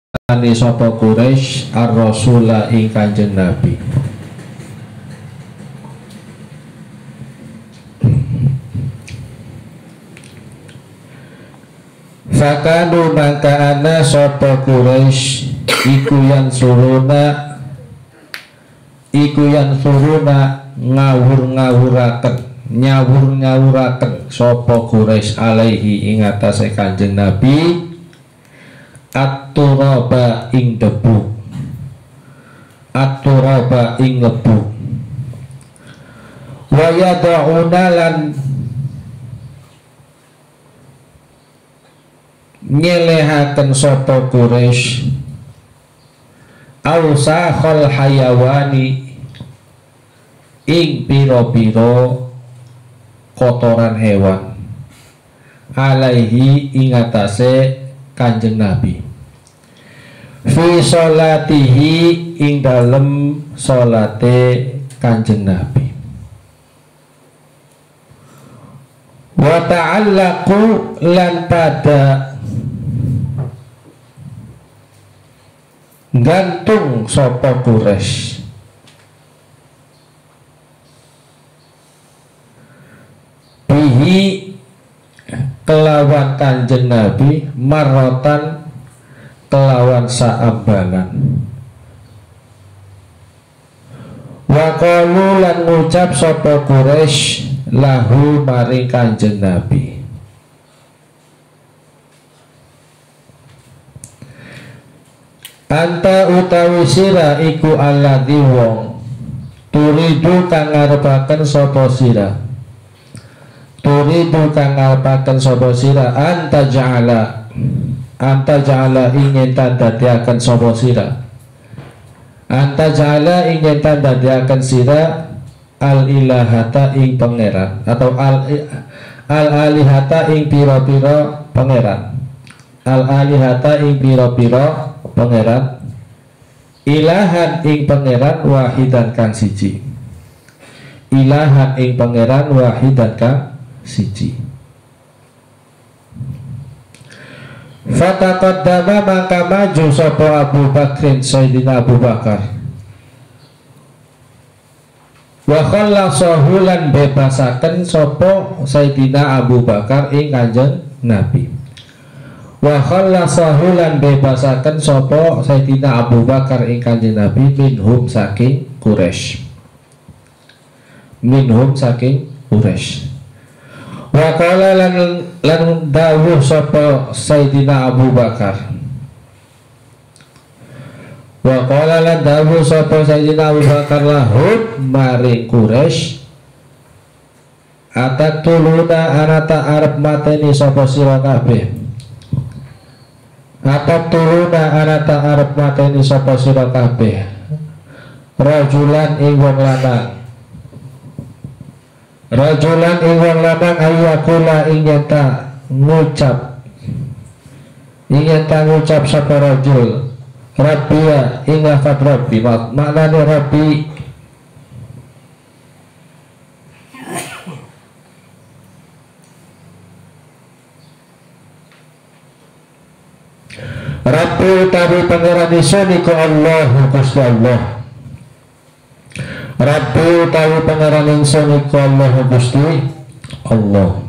Ani sapa Quraisy ar-rasula ing Kanjeng Nabi. Fakanu maka ana sapa Quraisy iku yang suruna ngawur-ngawuraken nyawur-nyawuraken sapa Quraisy alaihi ing atase Kanjeng Nabi at-turaba ing debu, at-turaba ing lebu, wa yad'una lan nyelehaken sapa Quraisy awsakhal hayawani ing piro-piro kotoran hewan alaihi ing atase Kanjeng Nabi fi sholatihi ing dalem sholate Kanjeng Nabi wa ta'allaqu lan pada gantung sapa Quraisy bihi kelawan Kanjeng Nabi marotan kelawan saambalan wa qalu lan ngucap sapa Quraisy lahu maring Kanjeng Nabi anta utawi sira iku alladzi wong turidu kang ngarepaken sapa sira turidu kang ngarepaken sapa sira anta ja'ala ingin tandadiaken sapa sira anta ja'ala ingin tandadiaken sira al ilahata ing pangeran atau al alihata ing pira-pira pangeran al alihata ing pira-pira pangeran ilahan ing pangeran wahidan kang siji ilahan ing pangeran wahidan kang siji. Fataqaddama maka maju sapa Abu Bakrin Sayyidina Abu Bakar wa khallasahu lan bebasaken sapa Sayyidina Abu Bakar ing Kanjeng Nabi wa khallasahu lan bebasaken sapa Sayyidina Abu Bakar ing Kanjeng Nabi minhum saking Quraisy wa qala lan dawuh sapa Sayyidina Abu Bakar wa qala lan dawuh sapa Sayyidina Abu Bakar lahum maring Quraisy atatuluna anata arep mateni sapa sira kabeh atatuluna anata arep mateni sapa sira kabeh rajulan ing wong lanang rajulan ing wong lanang ayyakula ing yata ngucap sapa rajul rabbiya ing lafad rabbi maknane rabbi rabbi utawi pangeran isun iku Allah Gusti Allah Rabbi utawi pangeran ingsun iku Allah Gusti Allah.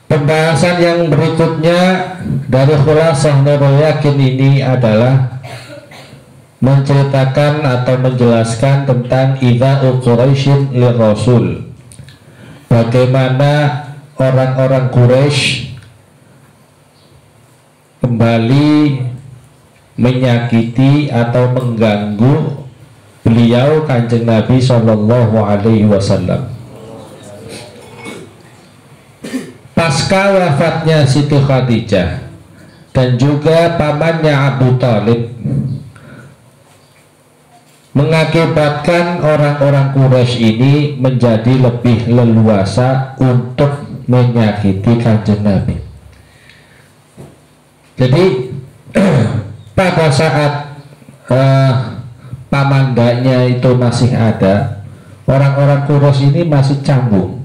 Pembahasan yang berikutnya dari Khulasah Nurul Yakin ini adalah menceritakan atau menjelaskan tentang idha'u Quraisyin lir Rasul, bagaimana orang-orang Quraisy kembali menyakiti atau mengganggu beliau Kanjeng Nabi Shallallahu Alaihi Wasallam pasca wafatnya Siti Khadijah dan juga pamannya Abu Thalib, mengakibatkan orang-orang Quraisy ini menjadi lebih leluasa untuk menyakiti Kanjeng Nabi. Jadi pada saat pamandanya itu masih ada, orang-orang Quraisy ini masih canggung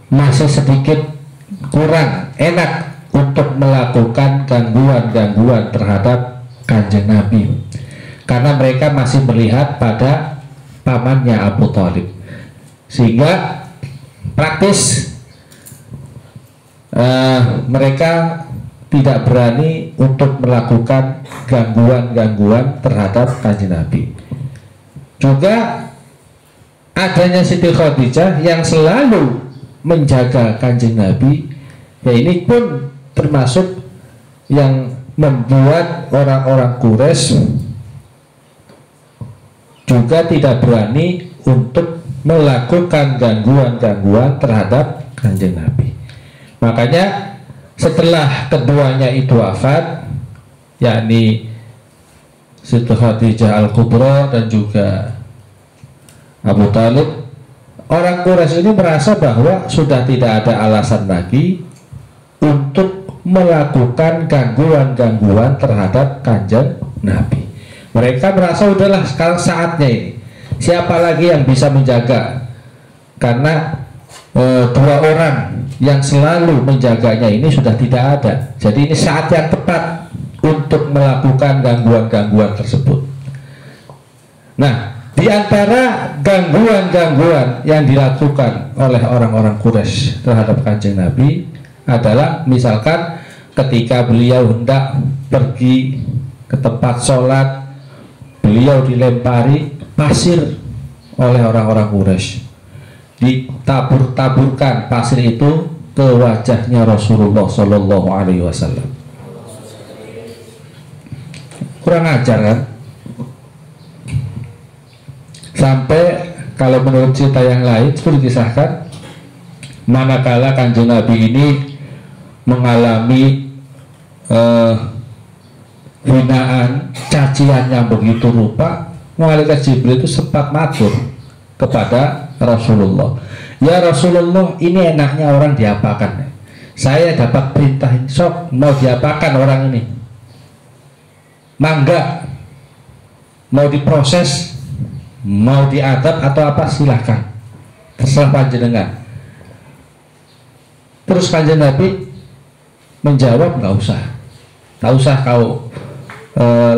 masih sedikit kurang enak untuk melakukan gangguan-gangguan terhadap Kanjeng Nabi, karena mereka masih melihat pada pamannya Abu Thalib, sehingga praktis mereka tidak berani untuk melakukan gangguan-gangguan terhadap Kanjeng Nabi. Juga adanya Siti Khadijah yang selalu menjaga Kanjeng Nabi, ya ini pun termasuk yang membuat orang-orang Quraisy juga tidak berani untuk melakukan gangguan-gangguan terhadap Kanjeng Nabi. Makanya setelah keduanya itu wafat, yakni Siti Khadijah Al-Kubra dan juga Abu Thalib, orang Quraisy ini merasa bahwa sudah tidak ada alasan lagi untuk melakukan gangguan-gangguan terhadap Kanjeng Nabi. Mereka merasa udahlah, sekarang saatnya ini, siapa lagi yang bisa menjaga, karena dua orang yang selalu menjaganya ini sudah tidak ada. Jadi ini saat yang tepat untuk melakukan gangguan-gangguan tersebut. Nah, di antara gangguan-gangguan yang dilakukan oleh orang-orang Quraisy terhadap Kanjeng Nabi adalah misalkan ketika beliau hendak pergi ke tempat sholat, beliau dilempari pasir oleh orang-orang Quraisy, ditabur-taburkan pasir itu ke wajahnya Rasulullah Shallallahu Alaihi Wasallam. Kurang ajar kan? Sampai kalau menurut cerita yang lain itu dikisahkan, manakala Kanjeng Nabi ini mengalami hinaan, cacian yang begitu rupa, malaikat Jibril itu sempat matur kepada Rasulullah, ya Rasulullah, ini enaknya orang diapakan? Saya dapat perintah, sok mau diapakan orang ini? Mangga, mau diproses, mau diadab atau apa, silahkan, terserah panjenengan. Terus Kanjeng Nabi menjawab, nggak usah kau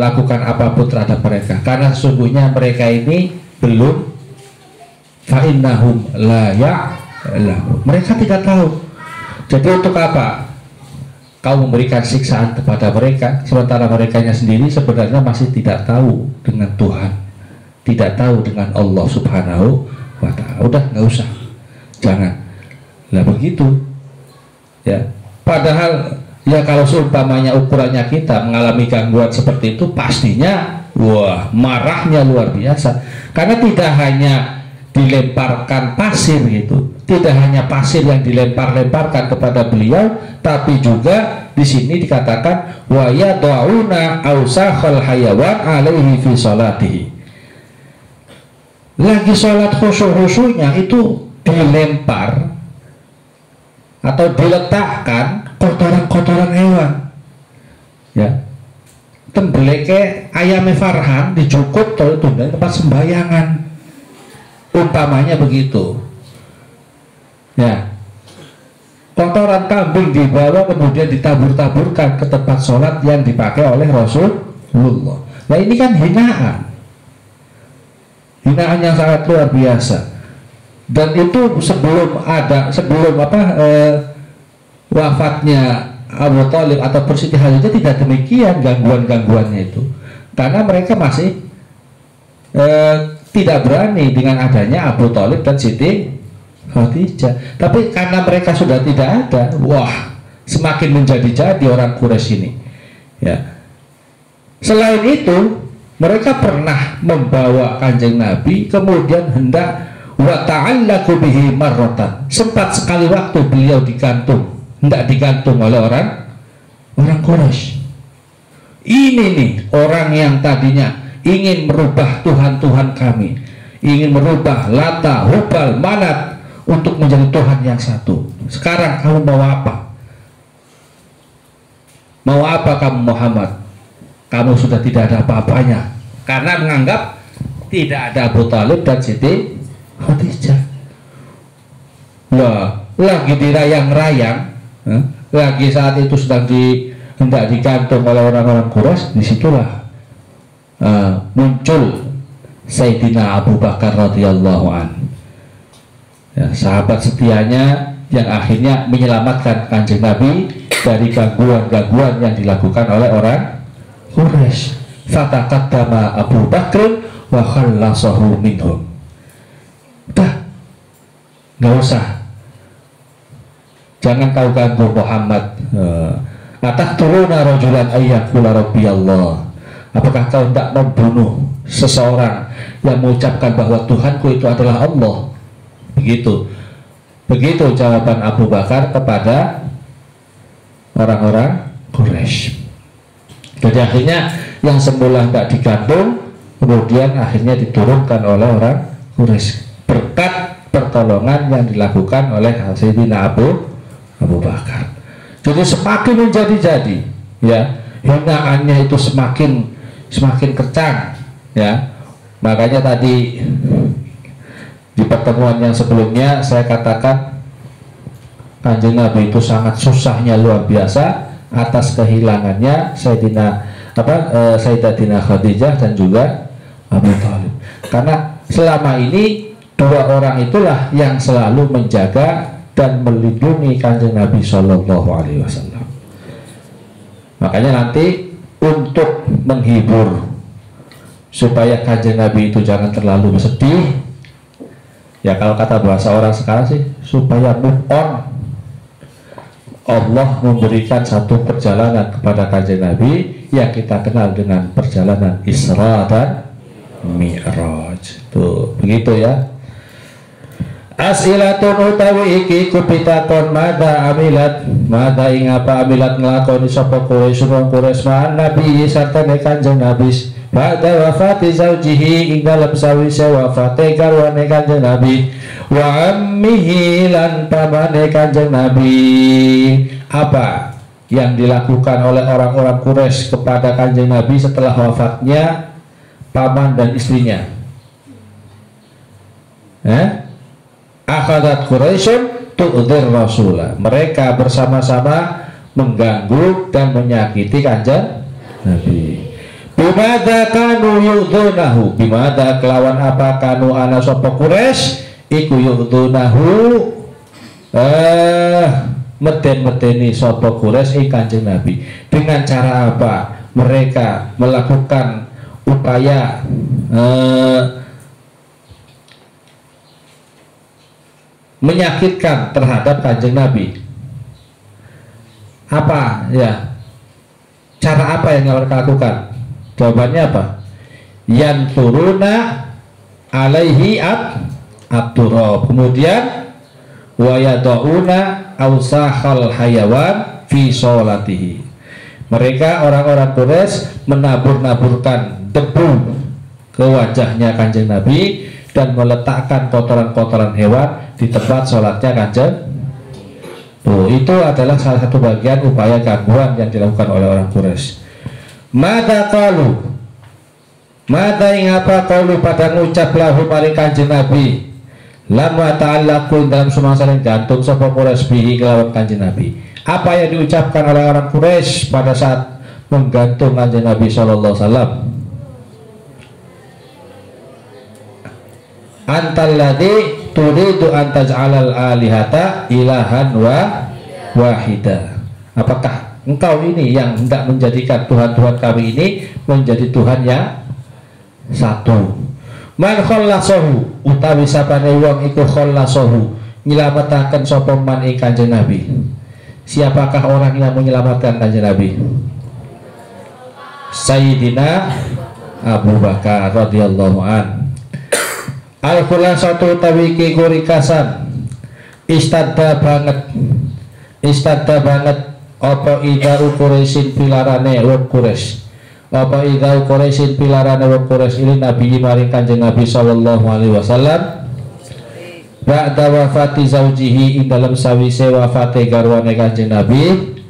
lakukan apapun terhadap mereka, karena sesungguhnya mereka ini belum, fa'innahum la ya'lamun, mereka tidak tahu. Jadi untuk apa kau memberikan siksaan kepada mereka, sementara merekanya sendiri sebenarnya masih tidak tahu dengan Tuhan, tidak tahu dengan Allah Subhanahu wa Ta'ala. Udah, nggak usah, jangan. Lah begitu ya. Padahal ya kalau seumpamanya ukurannya kita mengalami gangguan seperti itu, pastinya wah, marahnya luar biasa. Karena tidak hanya dilemparkan pasir gitu, tidak hanya pasir yang dilempar-lemparkan kepada beliau, tapi juga di sini dikatakan wa yad'una ausakhal hayawan alaihi fi salatihi. Lagi sholat khusyuk-khusyuknya itu dilempar atau diletakkan kotoran-kotoran hewan, ya, tembeleke ayame Farhan dijukut atau itu dari tempat sembayangan, umpamanya begitu, ya. Kotoran kambing dibawa kemudian ditabur-taburkan ke tempat sholat yang dipakai oleh Rasulullah. Nah ini kan hinaan yang sangat luar biasa. Dan itu sebelum wafatnya Abu Thalib atau Siti Khadijah tidak demikian gangguan-gangguannya itu, karena mereka masih tidak berani dengan adanya Abu Thalib dan Siti Khadijah. Tapi karena mereka sudah tidak ada, wah, semakin menjadi-jadi orang Quraisy ini, ya. Selain itu, mereka pernah membawa Kanjeng Nabi kemudian hendak wa ta'allaku bihi marratan, sempat sekali waktu beliau hendak digantung oleh orang Quraisy. Ini nih orang yang tadinya ingin merubah Tuhan-Tuhan kami, ingin merubah Lata, Hubal, Manat untuk menjadi Tuhan yang satu. Sekarang kamu mau apa? Mau apa kamu Muhammad? Kamu sudah tidak ada apa-apanya, karena menganggap tidak ada Abu Thalib dan Siti Khadijah. Wah, lagi dirayang-rayang, lagi saat itu sedang hendak digantung oleh orang-orang Quraisy, disitulah muncul Sayyidina Abu Bakar radhiyallahu an, ya, sahabat setianya yang akhirnya menyelamatkan Kanjeng Nabi dari gangguan-gangguan yang dilakukan oleh orang Quraisy. Fataqaddama Abu Bakr wa khallasahu minhum. Udah, nggak usah, jangan kau ganggu Muhammad. Ataqtuluna rajulan ayyaqula rabbi Allah. Apakah kau tidak membunuh seseorang yang mengucapkan bahwa Tuhanku itu adalah Allah? Begitu jawaban Abu Bakar kepada orang-orang Quraisy. Jadi akhirnya yang semula tidak digantung, kemudian akhirnya diturunkan oleh orang Quraisy berkat pertolongan yang dilakukan oleh Sayyidina Abu Bakar. Jadi semakin menjadi-jadi, ya, hinaannya itu semakin kencang, ya. Makanya tadi di pertemuan yang sebelumnya saya katakan Kanjeng Nabi itu sangat susahnya luar biasa atas kehilangannya Sayyidatina Khadijah dan juga Abu Thalib. Karena selama ini dua orang itulah yang selalu menjaga dan melindungi Kanjeng Nabi Shallallahu Alaihi Wasallam. Makanya nanti untuk menghibur supaya Kanjeng Nabi itu jangan terlalu bersedih, ya kalau kata bahasa orang sekarang sih, supaya move on, Allah memberikan satu perjalanan kepada Kanjeng Nabi yang kita kenal dengan perjalanan Isra dan Mi'raj. Tuh, begitu ya. As'ilatun utawi iki kupitakon mada amilat, mada ing apa amilat nglakoni sapa Quraisy ma'an Nabi sarta Kanjeng Nabi ba'da wafati zaujihi ing dalem sawise wafate garwane Kanjeng Nabi wa ammihi lan pamane Kanjeng Nabi. Apa yang dilakukan oleh orang-orang Quraisy kepada Kanjeng Nabi setelah wafatnya paman dan istrinya? Akhadat Quraisyun tu'dzir Rasulah. Mereka bersama-sama mengganggu dan menyakiti Kanjeng Nabi. Bimada kanu yu'dzunahu, bimada kelawan apa kanu ana sapa Quraisy iku yu'dzunahu meden-medeni sapa Quraisy Kanjeng Nabi. Dengan cara apa mereka melakukan upaya menyakitkan terhadap Kanjeng Nabi? Apa ya, cara apa yang mereka lakukan? Jawabannya apa? Yanturuna alaihi abdurrab, kemudian wayadauna ausahal hayawan fi sholatihi. Mereka orang-orang Quraisy menabur-naburkan debu ke wajahnya Kanjeng Nabi dan meletakkan kotoran-kotoran hewan di tempat sholatnya Kanjeng. Itu adalah salah satu bagian upaya gangguan yang dilakukan oleh orang Quraisy. Mada qalu, mada ing apa qalu pada ngucap lahu maring Kanjeng Nabi, lama ta'allaqu dalam sumasaling gantung sapa Quraisy bihi kelawan Kanjeng Nabi. Apa yang diucapkan oleh orang Quraisy pada saat menggantung Kanjeng Nabi sallallahu alaihi wasallam? Antalladzi turidu an taj'alal alihata ilahan wahida. Apakah engkau ini yang hendak menjadikan Tuhan-Tuhan kami ini menjadi Tuhan yang satu? Man khallasahu utawi sapane wong iku khallasahu nyelamataken sapa man ing Kanjeng Nabi. Siapakah orang yang menyelamatkan Kanjeng Nabi? Sayyidina Abu Bakar radhiyallahu an. Al-khulasatu tawiki kurikasan istadda banget apa ida Quraisyin pilarane wong Quraisy, apa ida Quraisyin pilarane wong Quraisy ini Nabi maring Kanjeng Nabi sallallahu alaihi wasallam ba'da wafati zaujihi ing dalam sawise wafate garwane Kanjeng Nabi,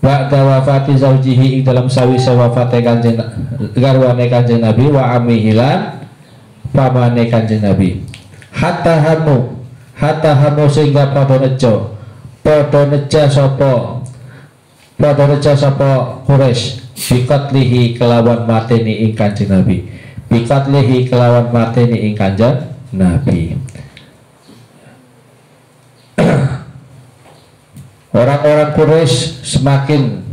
ba'da wafati zaujihi ing dalam sawise wafate garwane Kanjeng Nabi wa amihilan pamane Kanjeng Nabi. Hatta hatta hamu sehingga padha neja sapa Quraisy bikatlihi kelawan mateni ing Kanjeng Nabi, bikatlihi kelawan mateni ing Kanjeng Nabi. Orang-orang Quraisy semakin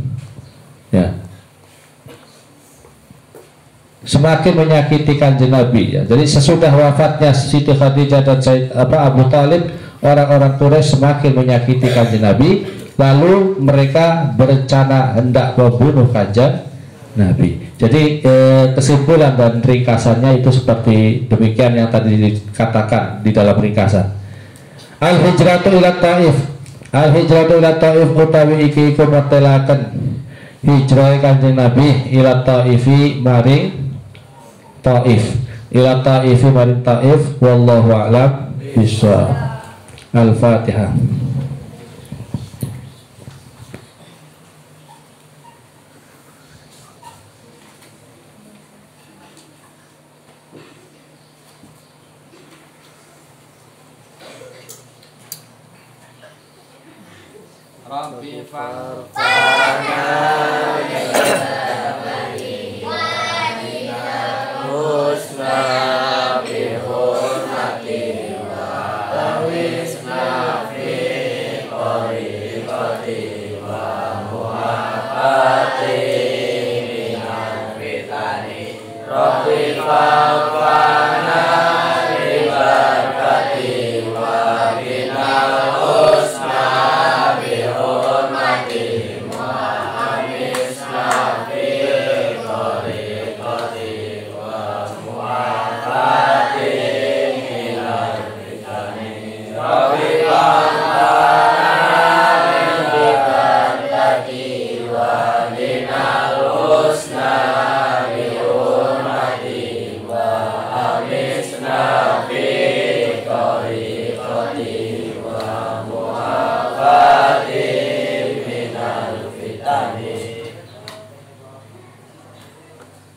menyakiti Kanjeng Nabi ya. Jadi sesudah wafatnya Siti Khadijah dan Abu Talib, orang-orang Quraisy semakin menyakiti Kanjeng Nabi, lalu mereka berencana hendak membunuh Kanjeng Nabi. Jadi kesimpulan dan ringkasannya itu seperti demikian yang tadi dikatakan di dalam ringkasan. Al-hijratu ila Taif, al-hijratu ila Taif utawi iki iku matelaken hijrah Kanjeng Nabi ila Taifi maring Taif, ila Taifi maring Taif, wallahu a'lam bishawab. Al-Fatihah. Rabbi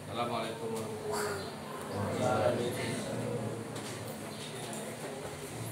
Assalamualaikum warahmatullahi wabarakatuh.